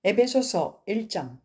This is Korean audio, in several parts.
에베소서 1장.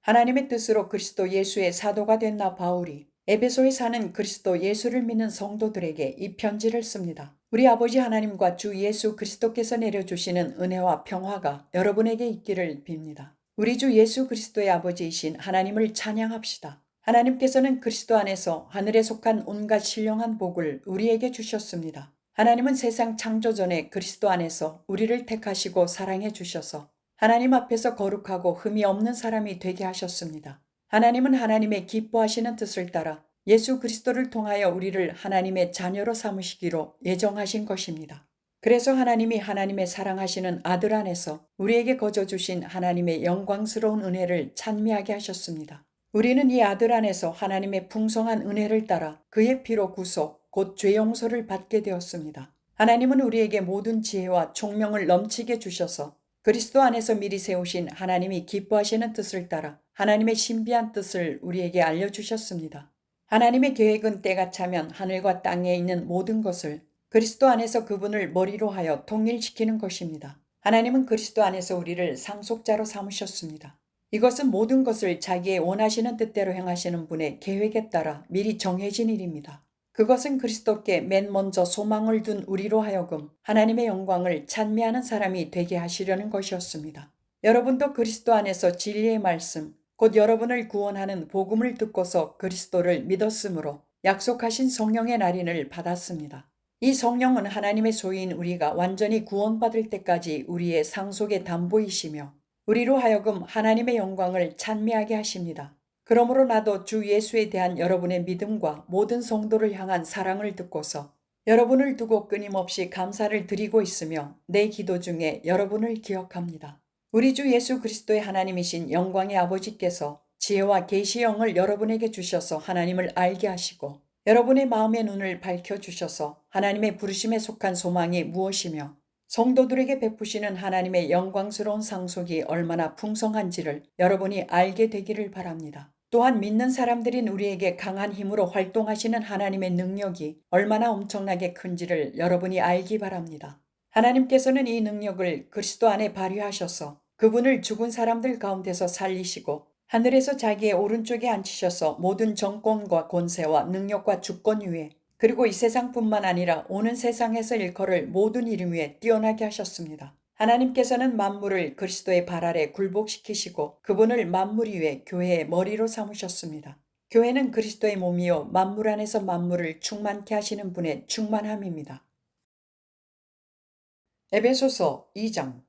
하나님의 뜻으로 그리스도 예수의 사도가 된 나 바울이 에베소에 사는 그리스도 예수를 믿는 성도들에게 이 편지를 씁니다. 우리 아버지 하나님과 주 예수 그리스도께서 내려주시는 은혜와 평화가 여러분에게 있기를 빕니다. 우리 주 예수 그리스도의 아버지이신 하나님을 찬양합시다. 하나님께서는 그리스도 안에서 하늘에 속한 온갖 신령한 복을 우리에게 주셨습니다. 하나님은 세상 창조 전에 그리스도 안에서 우리를 택하시고 사랑해 주셔서 하나님 앞에서 거룩하고 흠이 없는 사람이 되게 하셨습니다. 하나님은 하나님의 기뻐하시는 뜻을 따라 예수 그리스도를 통하여 우리를 하나님의 자녀로 삼으시기로 예정하신 것입니다. 그래서 하나님이 하나님의 사랑하시는 아들 안에서 우리에게 거저 주신 하나님의 영광스러운 은혜를 찬미하게 하셨습니다. 우리는 이 아들 안에서 하나님의 풍성한 은혜를 따라 그의 피로 구속, 곧 죄 용서를 받게 되었습니다. 하나님은 우리에게 모든 지혜와 총명을 넘치게 주셔서 그리스도 안에서 미리 세우신 하나님이 기뻐하시는 뜻을 따라 하나님의 신비한 뜻을 우리에게 알려주셨습니다. 하나님의 계획은 때가 차면 하늘과 땅에 있는 모든 것을 그리스도 안에서 그분을 머리로 하여 통일시키는 것입니다. 하나님은 그리스도 안에서 우리를 상속자로 삼으셨습니다. 이것은 모든 것을 자기의 원하시는 뜻대로 행하시는 분의 계획에 따라 미리 정해진 일입니다. 그것은 그리스도께 맨 먼저 소망을 둔 우리로 하여금 하나님의 영광을 찬미하는 사람이 되게 하시려는 것이었습니다. 여러분도 그리스도 안에서 진리의 말씀, 곧 여러분을 구원하는 복음을 듣고서 그리스도를 믿었으므로 약속하신 성령의 날인을 받았습니다. 이 성령은 하나님의 소유인 우리가 완전히 구원받을 때까지 우리의 상속의 담보이시며 우리로 하여금 하나님의 영광을 찬미하게 하십니다. 그러므로 나도 주 예수에 대한 여러분의 믿음과 모든 성도를 향한 사랑을 듣고서 여러분을 두고 끊임없이 감사를 드리고 있으며 내 기도 중에 여러분을 기억합니다. 우리 주 예수 그리스도의 하나님이신 영광의 아버지께서 지혜와 계시의 영을 여러분에게 주셔서 하나님을 알게 하시고 여러분의 마음의 눈을 밝혀주셔서 하나님의 부르심에 속한 소망이 무엇이며 성도들에게 베푸시는 하나님의 영광스러운 상속이 얼마나 풍성한지를 여러분이 알게 되기를 바랍니다. 또한 믿는 사람들인 우리에게 강한 힘으로 활동하시는 하나님의 능력이 얼마나 엄청나게 큰지를 여러분이 알기 바랍니다. 하나님께서는 이 능력을 그리스도 안에 발휘하셔서 그분을 죽은 사람들 가운데서 살리시고 하늘에서 자기의 오른쪽에 앉히셔서 모든 정권과 권세와 능력과 주권 위에 그리고 이 세상뿐만 아니라 오는 세상에서 일컬을 모든 이름 위에 뛰어나게 하셨습니다. 하나님께서는 만물을 그리스도의 발 아래 굴복시키시고 그분을 만물 위에 교회의 머리로 삼으셨습니다. 교회는 그리스도의 몸이요 만물 안에서 만물을 충만케 하시는 분의 충만함입니다. 에베소서 2장.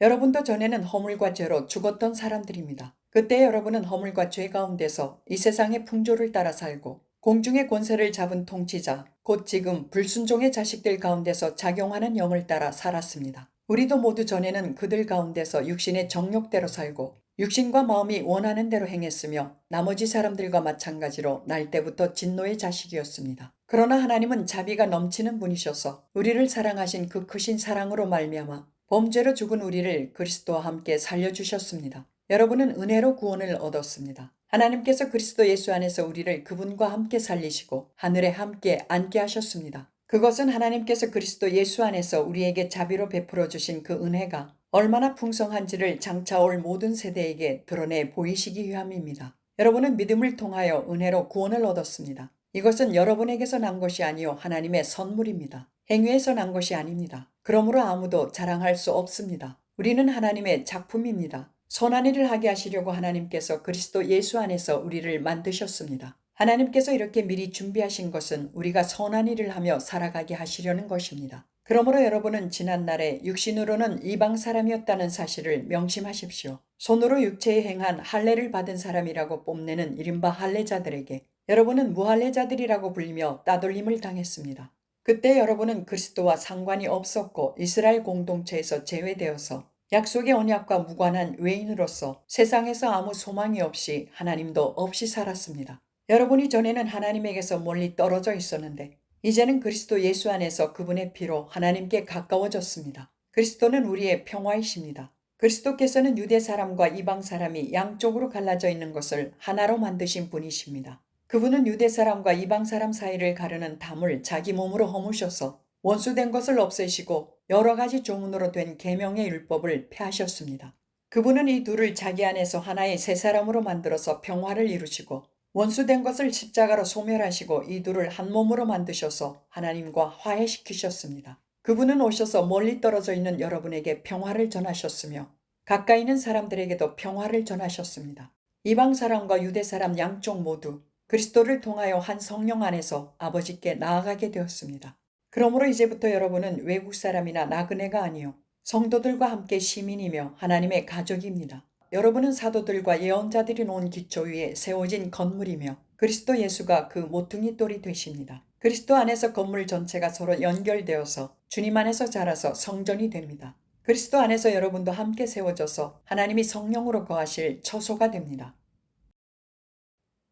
여러분도 전에는 허물과 죄로 죽었던 사람들입니다. 그때 여러분은 허물과 죄 가운데서 이 세상의 풍조를 따라 살고 공중의 권세를 잡은 통치자, 곧 지금 불순종의 자식들 가운데서 작용하는 영을 따라 살았습니다. 우리도 모두 전에는 그들 가운데서 육신의 정욕대로 살고 육신과 마음이 원하는 대로 행했으며 나머지 사람들과 마찬가지로 날 때부터 진노의 자식이었습니다. 그러나 하나님은 자비가 넘치는 분이셔서 우리를 사랑하신 그 크신 사랑으로 말미암아 범죄로 죽은 우리를 그리스도와 함께 살려주셨습니다. 여러분은 은혜로 구원을 얻었습니다. 하나님께서 그리스도 예수 안에서 우리를 그분과 함께 살리시고 하늘에 함께 앉게 하셨습니다. 그것은 하나님께서 그리스도 예수 안에서 우리에게 자비로 베풀어 주신 그 은혜가 얼마나 풍성한지를 장차 올 모든 세대에게 드러내 보이시기 위함입니다. 여러분은 믿음을 통하여 은혜로 구원을 얻었습니다. 이것은 여러분에게서 난 것이 아니요 하나님의 선물입니다. 행위에서 난 것이 아닙니다. 그러므로 아무도 자랑할 수 없습니다. 우리는 하나님의 작품입니다. 선한 일을 하게 하시려고 하나님께서 그리스도 예수 안에서 우리를 만드셨습니다. 하나님께서 이렇게 미리 준비하신 것은 우리가 선한 일을 하며 살아가게 하시려는 것입니다. 그러므로 여러분은 지난날에 육신으로는 이방 사람이었다는 사실을 명심하십시오. 손으로 육체에 행한 할례를 받은 사람이라고 뽐내는 이른바 할례자들에게 여러분은 무할례자들이라고 불리며 따돌림을 당했습니다. 그때 여러분은 그리스도와 상관이 없었고 이스라엘 공동체에서 제외되어서 약속의 언약과 무관한 외인으로서 세상에서 아무 소망이 없이 하나님도 없이 살았습니다. 여러분이 전에는 하나님에게서 멀리 떨어져 있었는데 이제는 그리스도 예수 안에서 그분의 피로 하나님께 가까워졌습니다. 그리스도는 우리의 평화이십니다. 그리스도께서는 유대 사람과 이방 사람이 양쪽으로 갈라져 있는 것을 하나로 만드신 분이십니다. 그분은 유대 사람과 이방 사람 사이를 가르는 담을 자기 몸으로 허무셔서 원수된 것을 없애시고 여러 가지 종문으로 된 계명의 율법을 폐하셨습니다. 그분은 이 둘을 자기 안에서 하나의 새 사람으로 만들어서 평화를 이루시고 원수된 것을 십자가로 소멸하시고 이 둘을 한 몸으로 만드셔서 하나님과 화해시키셨습니다. 그분은 오셔서 멀리 떨어져 있는 여러분에게 평화를 전하셨으며 가까이 있는 사람들에게도 평화를 전하셨습니다. 이방 사람과 유대 사람 양쪽 모두 그리스도를 통하여 한 성령 안에서 아버지께 나아가게 되었습니다. 그러므로 이제부터 여러분은 외국 사람이나 나그네가 아니요 성도들과 함께 시민이며 하나님의 가족입니다. 여러분은 사도들과 예언자들이 놓은 기초 위에 세워진 건물이며 그리스도 예수가 그 모퉁이 돌이 되십니다. 그리스도 안에서 건물 전체가 서로 연결되어서 주님 안에서 자라서 성전이 됩니다. 그리스도 안에서 여러분도 함께 세워져서 하나님이 성령으로 거하실 처소가 됩니다.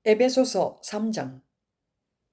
에베소서 3장.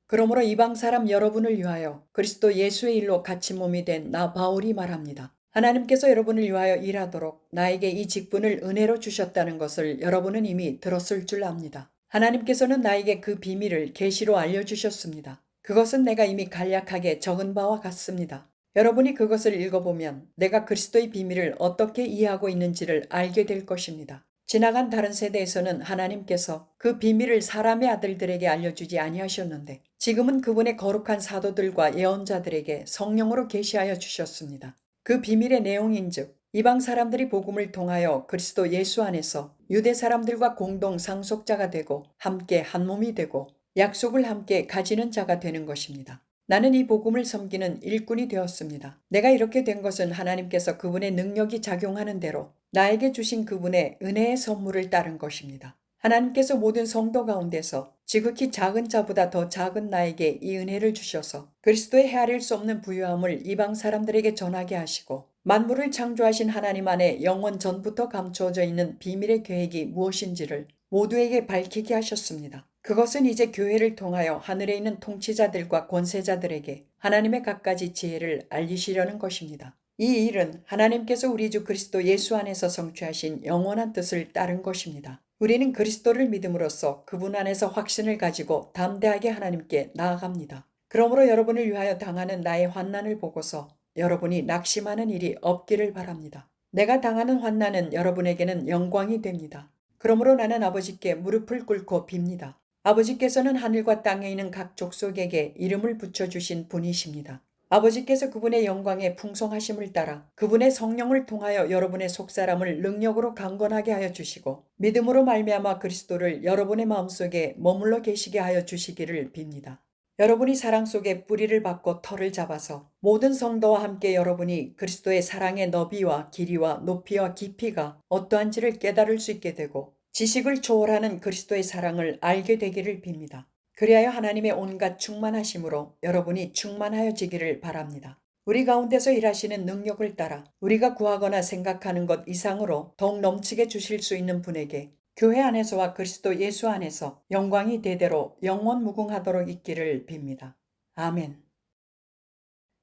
그러므로 이방 사람 여러분을 위하여 그리스도 예수의 일로 같이 몸이 된 나 바울이 말합니다. 하나님께서 여러분을 위하여 일하도록 나에게 이 직분을 은혜로 주셨다는 것을 여러분은 이미 들었을 줄 압니다. 하나님께서는 나에게 그 비밀을 계시로 알려주셨습니다. 그것은 내가 이미 간략하게 적은 바와 같습니다. 여러분이 그것을 읽어보면 내가 그리스도의 비밀을 어떻게 이해하고 있는지를 알게 될 것입니다. 지나간 다른 세대에서는 하나님께서 그 비밀을 사람의 아들들에게 알려주지 아니하셨는데 지금은 그분의 거룩한 사도들과 예언자들에게 성령으로 계시하여 주셨습니다. 그 비밀의 내용인즉 이방 사람들이 복음을 통하여 그리스도 예수 안에서 유대 사람들과 공동 상속자가 되고 함께 한 몸이 되고 약속을 함께 가지는 자가 되는 것입니다. 나는 이 복음을 섬기는 일꾼이 되었습니다. 내가 이렇게 된 것은 하나님께서 그분의 능력이 작용하는 대로 나에게 주신 그분의 은혜의 선물을 따른 것입니다. 하나님께서 모든 성도 가운데서 지극히 작은 자보다 더 작은 나에게 이 은혜를 주셔서 그리스도의 헤아릴 수 없는 부유함을 이방 사람들에게 전하게 하시고 만물을 창조하신 하나님 안에 영원 전부터 감추어져 있는 비밀의 계획이 무엇인지를 모두에게 밝히게 하셨습니다. 그것은 이제 교회를 통하여 하늘에 있는 통치자들과 권세자들에게 하나님의 갖가지 지혜를 알리시려는 것입니다. 이 일은 하나님께서 우리 주 그리스도 예수 안에서 성취하신 영원한 뜻을 따른 것입니다. 우리는 그리스도를 믿음으로써 그분 안에서 확신을 가지고 담대하게 하나님께 나아갑니다. 그러므로 여러분을 위하여 당하는 나의 환난을 보고서 여러분이 낙심하는 일이 없기를 바랍니다. 내가 당하는 환난은 여러분에게는 영광이 됩니다. 그러므로 나는 아버지께 무릎을 꿇고 빕니다. 아버지께서는 하늘과 땅에 있는 각 족속에게 이름을 붙여주신 분이십니다. 아버지께서 그분의 영광의 풍성하심을 따라 그분의 성령을 통하여 여러분의 속사람을 능력으로 강건하게 하여 주시고 믿음으로 말미암아 그리스도를 여러분의 마음속에 머물러 계시게 하여 주시기를 빕니다. 여러분이 사랑 속에 뿌리를 받고 털을 잡아서 모든 성도와 함께 여러분이 그리스도의 사랑의 너비와 길이와 높이와 깊이가 어떠한지를 깨달을 수 있게 되고 지식을 초월하는 그리스도의 사랑을 알게 되기를 빕니다. 그리하여 하나님의 온갖 충만하심으로 여러분이 충만하여지기를 바랍니다. 우리 가운데서 일하시는 능력을 따라 우리가 구하거나 생각하는 것 이상으로 더욱 넘치게 주실 수 있는 분에게 교회 안에서와 그리스도 예수 안에서 영광이 대대로 영원 무궁하도록 있기를 빕니다. 아멘.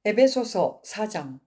에베소서 4장.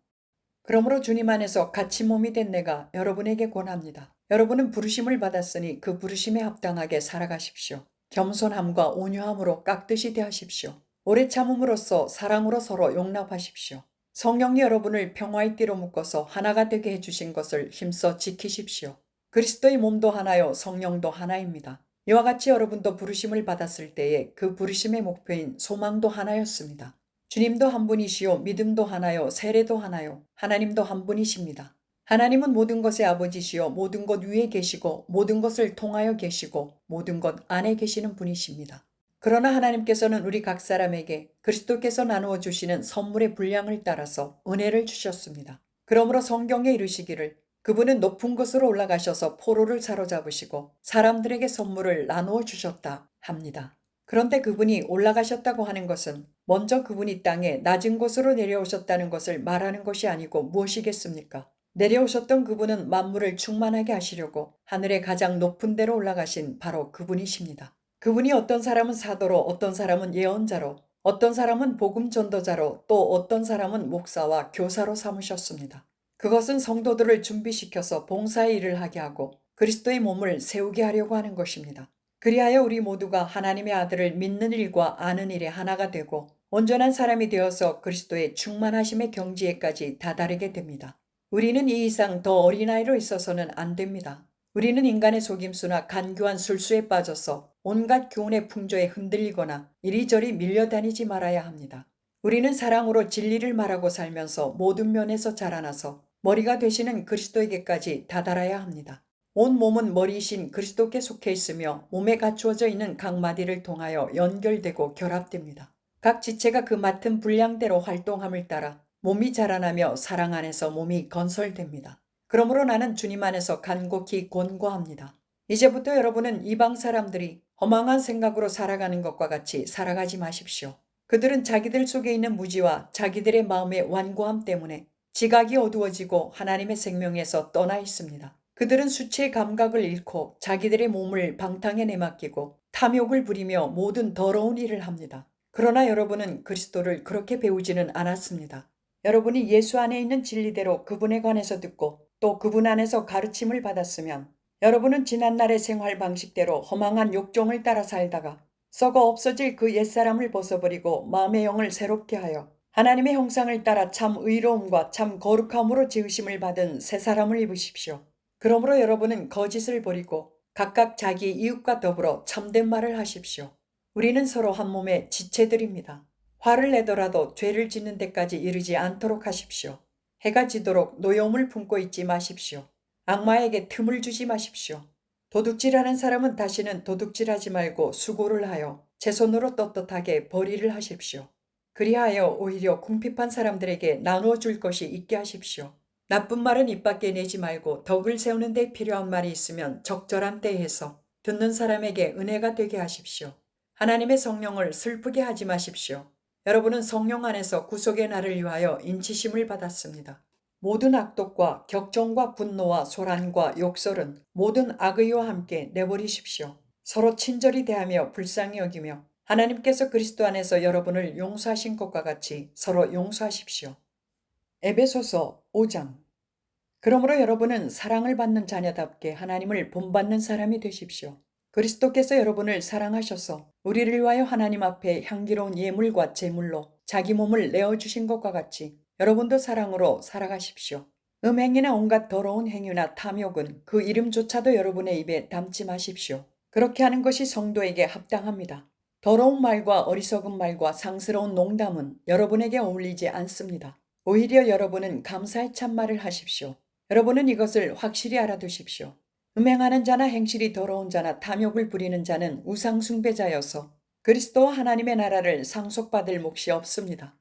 그러므로 주님 안에서 같이 몸이 된 내가 여러분에게 권합니다. 여러분은 부르심을 받았으니 그 부르심에 합당하게 살아가십시오. 겸손함과 온유함으로 깍듯이 대하십시오. 오래 참음으로써 사랑으로 서로 용납하십시오. 성령이 여러분을 평화의 띠로 묶어서 하나가 되게 해주신 것을 힘써 지키십시오. 그리스도의 몸도 하나요 성령도 하나입니다. 이와 같이 여러분도 부르심을 받았을 때에 그 부르심의 목표인 소망도 하나였습니다. 주님도 한 분이시요 믿음도 하나요 세례도 하나요 하나님도 한 분이십니다. 하나님은 모든 것의 아버지시요 모든 것 위에 계시고 모든 것을 통하여 계시고 모든 것 안에 계시는 분이십니다. 그러나 하나님께서는 우리 각 사람에게 그리스도께서 나누어 주시는 선물의 분량을 따라서 은혜를 주셨습니다. 그러므로 성경에 이르시기를 그분은 높은 곳으로 올라가셔서 포로를 사로잡으시고 사람들에게 선물을 나누어 주셨다 합니다. 그런데 그분이 올라가셨다고 하는 것은 먼저 그분이 땅에 낮은 곳으로 내려오셨다는 것을 말하는 것이 아니고 무엇이겠습니까? 내려오셨던 그분은 만물을 충만하게 하시려고 하늘의 가장 높은 데로 올라가신 바로 그분이십니다. 그분이 어떤 사람은 사도로 어떤 사람은 예언자로 어떤 사람은 복음 전도자로 또 어떤 사람은 목사와 교사로 삼으셨습니다. 그것은 성도들을 준비시켜서 봉사의 일을 하게 하고 그리스도의 몸을 세우게 하려고 하는 것입니다. 그리하여 우리 모두가 하나님의 아들을 믿는 일과 아는 일에 하나가 되고 온전한 사람이 되어서 그리스도의 충만하심의 경지에까지 다다르게 됩니다. 우리는 이 이상 더 어린아이로 있어서는 안 됩니다. 우리는 인간의 속임수나 간교한 술수에 빠져서 온갖 교훈의 풍조에 흔들리거나 이리저리 밀려다니지 말아야 합니다. 우리는 사랑으로 진리를 말하고 살면서 모든 면에서 자라나서 머리가 되시는 그리스도에게까지 다다라야 합니다. 온 몸은 머리이신 그리스도께 속해 있으며 몸에 갖추어져 있는 각 마디를 통하여 연결되고 결합됩니다. 각 지체가 그 맡은 분량대로 활동함을 따라 몸이 자라나며 사랑 안에서 몸이 건설됩니다. 그러므로 나는 주님 안에서 간곡히 권고합니다. 이제부터 여러분은 이방 사람들이 허망한 생각으로 살아가는 것과 같이 살아가지 마십시오. 그들은 자기들 속에 있는 무지와 자기들의 마음의 완고함 때문에 지각이 어두워지고 하나님의 생명에서 떠나 있습니다. 그들은 수치의 감각을 잃고 자기들의 몸을 방탕에 내맡기고 탐욕을 부리며 모든 더러운 일을 합니다. 그러나 여러분은 그리스도를 그렇게 배우지는 않았습니다. 여러분이 예수 안에 있는 진리대로 그분에 관해서 듣고 또 그분 안에서 가르침을 받았으면 여러분은 지난날의 생활 방식대로 허망한 욕종을 따라 살다가 썩어 없어질 그 옛사람을 벗어버리고 마음의 영을 새롭게 하여 하나님의 형상을 따라 참 의로움과 참 거룩함으로 지으심을 받은 새 사람을 입으십시오. 그러므로 여러분은 거짓을 버리고 각각 자기 이웃과 더불어 참된 말을 하십시오. 우리는 서로 한 몸의 지체들입니다. 화를 내더라도 죄를 짓는 데까지 이르지 않도록 하십시오. 해가 지도록 노여움을 품고 있지 마십시오. 악마에게 틈을 주지 마십시오. 도둑질하는 사람은 다시는 도둑질하지 말고 수고를 하여 제 손으로 떳떳하게 벌이를 하십시오. 그리하여 오히려 궁핍한 사람들에게 나누어 줄 것이 있게 하십시오. 나쁜 말은 입 밖에 내지 말고 덕을 세우는 데 필요한 말이 있으면 적절한 때에 해서 듣는 사람에게 은혜가 되게 하십시오. 하나님의 성령을 슬프게 하지 마십시오. 여러분은 성령 안에서 구속의 날을 위하여 인치심을 받았습니다. 모든 악독과 격정과 분노와 소란과 욕설은 모든 악의와 함께 내버리십시오. 서로 친절히 대하며 불쌍히 여기며 하나님께서 그리스도 안에서 여러분을 용서하신 것과 같이 서로 용서하십시오. 에베소서 5장. 그러므로 여러분은 사랑을 받는 자녀답게 하나님을 본받는 사람이 되십시오. 그리스도께서 여러분을 사랑하셔서 우리를 위하여 하나님 앞에 향기로운 예물과 제물로 자기 몸을 내어주신 것과 같이 여러분도 사랑으로 살아가십시오. 음행이나 온갖 더러운 행위나 탐욕은 그 이름조차도 여러분의 입에 담지 마십시오. 그렇게 하는 것이 성도에게 합당합니다. 더러운 말과 어리석은 말과 상스러운 농담은 여러분에게 어울리지 않습니다. 오히려 여러분은 감사의 참말을 하십시오. 여러분은 이것을 확실히 알아두십시오. 음행하는 자나 행실이 더러운 자나 탐욕을 부리는 자는 우상숭배자여서 그리스도와 하나님의 나라를 상속받을 몫이 없습니다.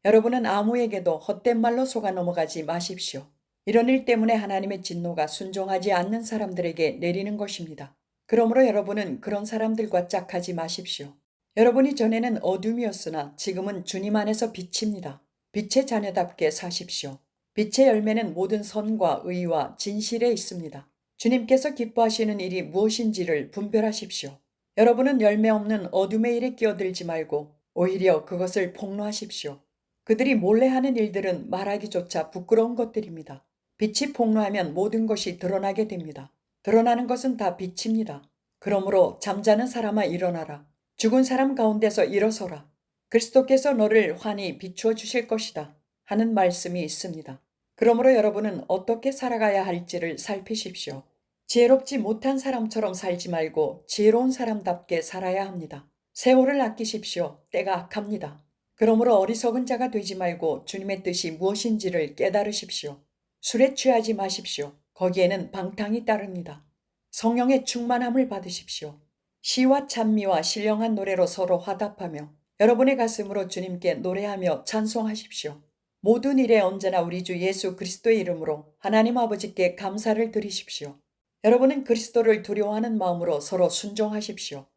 여러분은 아무에게도 헛된 말로 속아 넘어가지 마십시오. 이런 일 때문에 하나님의 진노가 순종하지 않는 사람들에게 내리는 것입니다. 그러므로 여러분은 그런 사람들과 짝하지 마십시오. 여러분이 전에는 어둠이었으나 지금은 주님 안에서 빛입니다. 빛의 자녀답게 사십시오. 빛의 열매는 모든 선과 의와 진실에 있습니다. 주님께서 기뻐하시는 일이 무엇인지를 분별하십시오. 여러분은 열매 없는 어둠의 일에 끼어들지 말고 오히려 그것을 폭로하십시오. 그들이 몰래 하는 일들은 말하기조차 부끄러운 것들입니다. 빛이 폭로하면 모든 것이 드러나게 됩니다. 드러나는 것은 다 빛입니다. 그러므로 잠자는 사람아 일어나라. 죽은 사람 가운데서 일어서라. 그리스도께서 너를 환히 비추어 주실 것이다. 하는 말씀이 있습니다. 그러므로 여러분은 어떻게 살아가야 할지를 살피십시오. 지혜롭지 못한 사람처럼 살지 말고 지혜로운 사람답게 살아야 합니다. 세월을 아끼십시오. 때가 악합니다. 그러므로 어리석은 자가 되지 말고 주님의 뜻이 무엇인지를 깨달으십시오. 술에 취하지 마십시오. 거기에는 방탕이 따릅니다. 성령의 충만함을 받으십시오. 시와 찬미와 신령한 노래로 서로 화답하며 여러분의 가슴으로 주님께 노래하며 찬송하십시오. 모든 일에 언제나 우리 주 예수 그리스도의 이름으로 하나님 아버지께 감사를 드리십시오. 여러분은 그리스도를 두려워하는 마음으로 서로 순종하십시오.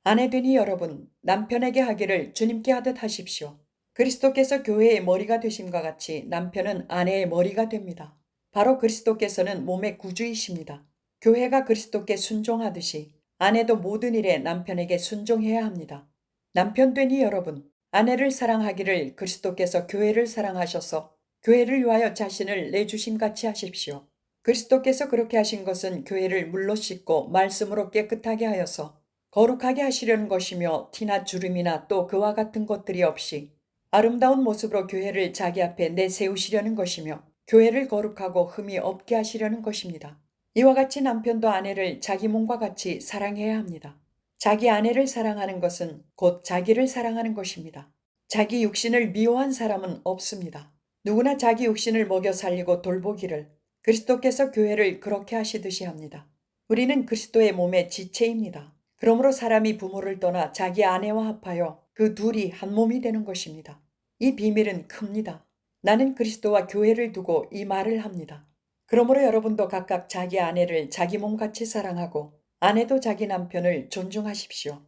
아내되니 여러분, 남편에게 하기를 주님께 하듯 하십시오. 그리스도께서 교회의 머리가 되심과 같이 남편은 아내의 머리가 됩니다. 바로 그리스도께서는 몸의 구주이십니다. 교회가 그리스도께 순종하듯이 아내도 모든 일에 남편에게 순종해야 합니다. 남편 되니 여러분, 아내를 사랑하기를 그리스도께서 교회를 사랑하셔서 교회를 위하여 자신을 내주심 같이 하십시오. 그리스도께서 그렇게 하신 것은 교회를 물로 씻고 말씀으로 깨끗하게 하여서 거룩하게 하시려는 것이며 티나 주름이나 또 그와 같은 것들이 없이 아름다운 모습으로 교회를 자기 앞에 내세우시려는 것이며 교회를 거룩하고 흠이 없게 하시려는 것입니다. 이와 같이 남편도 아내를 자기 몸과 같이 사랑해야 합니다. 자기 아내를 사랑하는 것은 곧 자기를 사랑하는 것입니다. 자기 육신을 미워한 사람은 없습니다. 누구나 자기 육신을 먹여 살리고 돌보기를 그리스도께서 교회를 그렇게 하시듯이 합니다. 우리는 그리스도의 몸의 지체입니다. 그러므로 사람이 부모를 떠나 자기 아내와 합하여 그 둘이 한 몸이 되는 것입니다. 이 비밀은 큽니다. 나는 그리스도와 교회를 두고 이 말을 합니다. 그러므로 여러분도 각각 자기 아내를 자기 몸같이 사랑하고 아내도 자기 남편을 존중하십시오.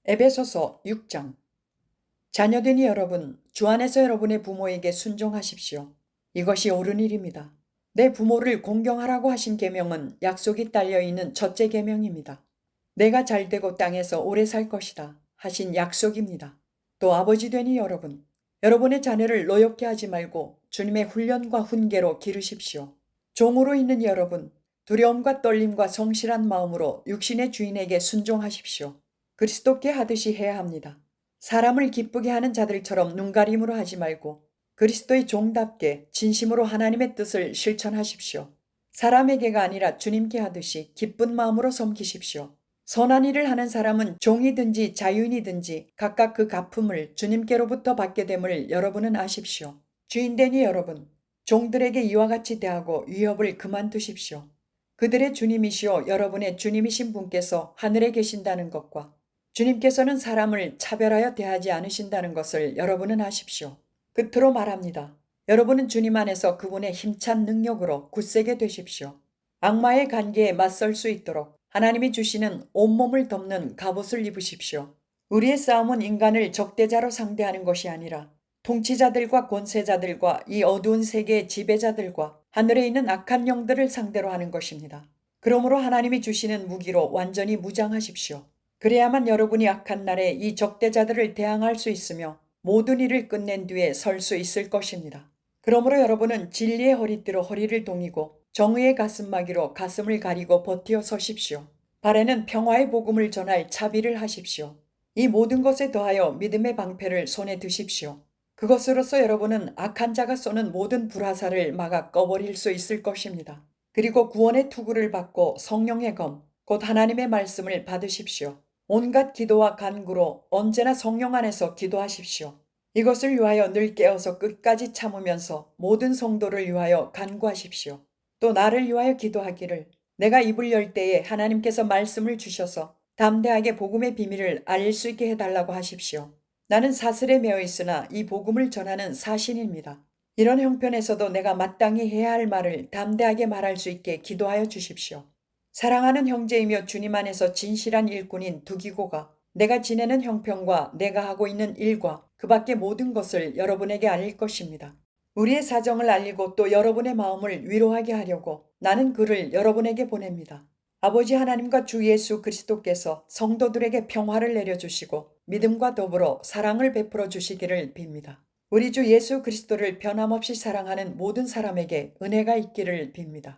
에베소서 6장. 자녀되니 여러분, 주 안에서 여러분의 부모에게 순종하십시오. 이것이 옳은 일입니다. 내 부모를 공경하라고 하신 계명은 약속이 딸려 있는 첫째 계명입니다. 내가 잘되고 땅에서 오래 살 것이다 하신 약속입니다. 또 아버지 되니 여러분, 여러분의 자녀를 노엽게 하지 말고 주님의 훈련과 훈계로 기르십시오. 종으로 있는 여러분, 두려움과 떨림과 성실한 마음으로 육신의 주인에게 순종하십시오. 그리스도께 하듯이 해야 합니다. 사람을 기쁘게 하는 자들처럼 눈가림으로 하지 말고 그리스도의 종답게 진심으로 하나님의 뜻을 실천하십시오. 사람에게가 아니라 주님께 하듯이 기쁜 마음으로 섬기십시오. 선한 일을 하는 사람은 종이든지 자유인이든지 각각 그 갚음을 주님께로부터 받게 됨을 여러분은 아십시오. 주인되니 여러분, 종들에게 이와 같이 대하고 위협을 그만두십시오. 그들의 주님이시오 여러분의 주님이신 분께서 하늘에 계신다는 것과 주님께서는 사람을 차별하여 대하지 않으신다는 것을 여러분은 아십시오. 끝으로 말합니다. 여러분은 주님 안에서 그분의 힘찬 능력으로 굳세게 되십시오. 악마의 관계에 맞설 수 있도록 하나님이 주시는 온몸을 덮는 갑옷을 입으십시오. 우리의 싸움은 인간을 적대자로 상대하는 것이 아니라 통치자들과 권세자들과 이 어두운 세계의 지배자들과 하늘에 있는 악한 영들을 상대로 하는 것입니다. 그러므로 하나님이 주시는 무기로 완전히 무장하십시오. 그래야만 여러분이 악한 날에 이 적대자들을 대항할 수 있으며 모든 일을 끝낸 뒤에 설 수 있을 것입니다. 그러므로 여러분은 진리의 허리띠로 허리를 동이고 정의의 가슴막이로 가슴을 가리고 버티어 서십시오. 발에는 평화의 복음을 전할 차비를 하십시오. 이 모든 것에 더하여 믿음의 방패를 손에 드십시오. 그것으로서 여러분은 악한 자가 쏘는 모든 불화살을 막아 꺼버릴 수 있을 것입니다. 그리고 구원의 투구를 받고 성령의 검, 곧 하나님의 말씀을 받으십시오. 온갖 기도와 간구로 언제나 성령 안에서 기도하십시오. 이것을 위하여 늘 깨어서 끝까지 참으면서 모든 성도를 위하여 간구하십시오. 또 나를 위하여 기도하기를 내가 입을 열 때에 하나님께서 말씀을 주셔서 담대하게 복음의 비밀을 알릴 수 있게 해달라고 하십시오. 나는 사슬에 매어 있으나 이 복음을 전하는 사신입니다. 이런 형편에서도 내가 마땅히 해야 할 말을 담대하게 말할 수 있게 기도하여 주십시오. 사랑하는 형제이며 주님 안에서 진실한 일꾼인 두기고가 내가 지내는 형편과 내가 하고 있는 일과 그 밖의 모든 것을 여러분에게 알릴 것입니다. 우리의 사정을 알리고 또 여러분의 마음을 위로하게 하려고 나는 그를 여러분에게 보냅니다. 아버지 하나님과 주 예수 그리스도께서 성도들에게 평화를 내려주시고 믿음과 더불어 사랑을 베풀어 주시기를 빕니다. 우리 주 예수 그리스도를 변함없이 사랑하는 모든 사람에게 은혜가 있기를 빕니다.